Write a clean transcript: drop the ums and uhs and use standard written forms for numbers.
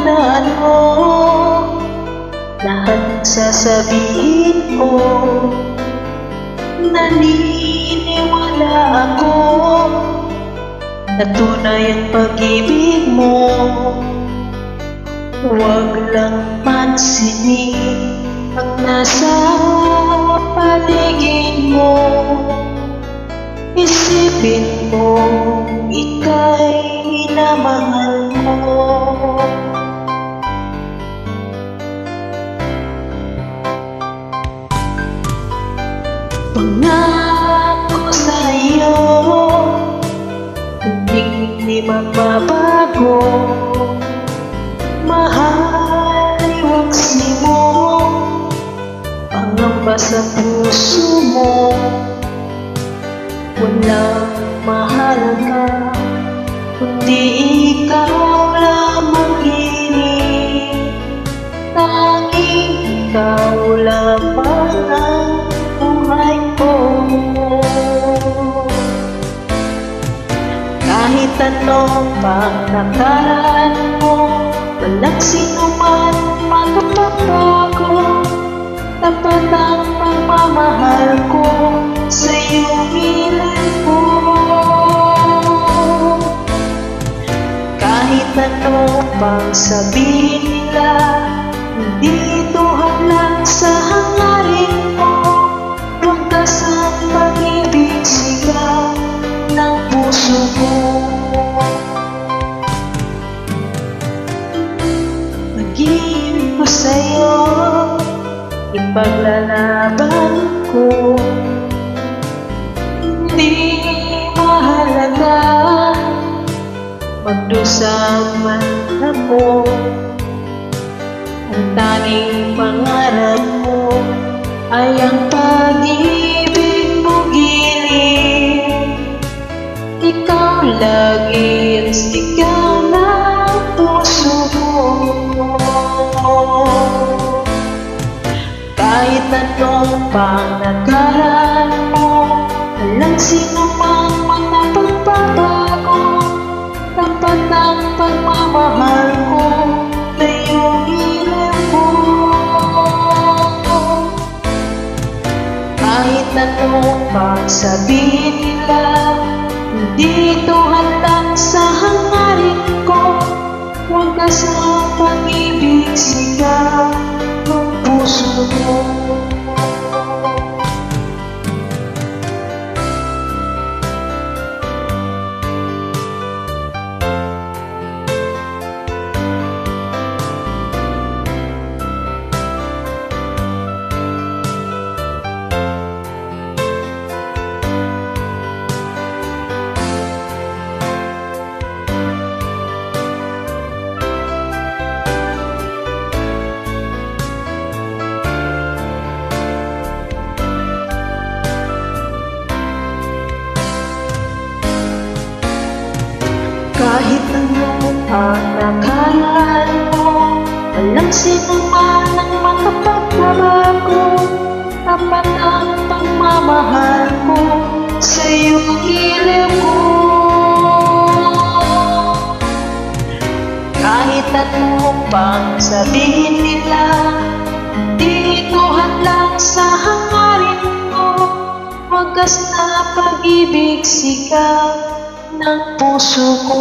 tandaan mo lahat ng sasabihin ko. Naniniwala ako na tunay ang pag-ibig mo. Huwag lang pansinin ang nasa paligid mo. Isipin mo, ika'y minamahal mo. Pangako sa'yo, hindi magbabago. Mahal, iwaksi mo, pangamba sa puso mo. Walang mahalaga, kundi ikaw lamang hiling. Tanging ikaw lamang ang buhay ko. Kahit anong pang nakaraan mo, walang sino man makapagbago. Tapat ang pagmamahal ko sa iyong hiling ko. Kahit ano pang sabihin nila, hindi ito hadlang sa hangarin mo. Wagas ang pag-ibig, sigaw ng puso ko. Pag-ibig ko sa'yo, ipaglalaban ko. Hindi mahalaga magdusa man ako. Ang tanging pangarap mo ay ang pag-ibig mo giling. Ikaw lagi ang sigaw ng puso ko. Kahit anong pang nakaraan mo, walang sino mang makapagbabago. Tapat ang pagmamahal ko sa iyong hiling ko. Kahit anong pang sabihin nila, hindi ito hadlang sa hangarin ko. Wagas ang pag-ibig, sigaw ng puso ko. Kahit anong pang nakaraan mo, walang sino man ang makapagbabago. Tapat ang pagmamahal ko sa iyong hiling ko. Kahit anong pang sabihin nila, hindi ito hadlang sa hangarin ko. Wagas na pag-ibig, sigaw ng puso ko.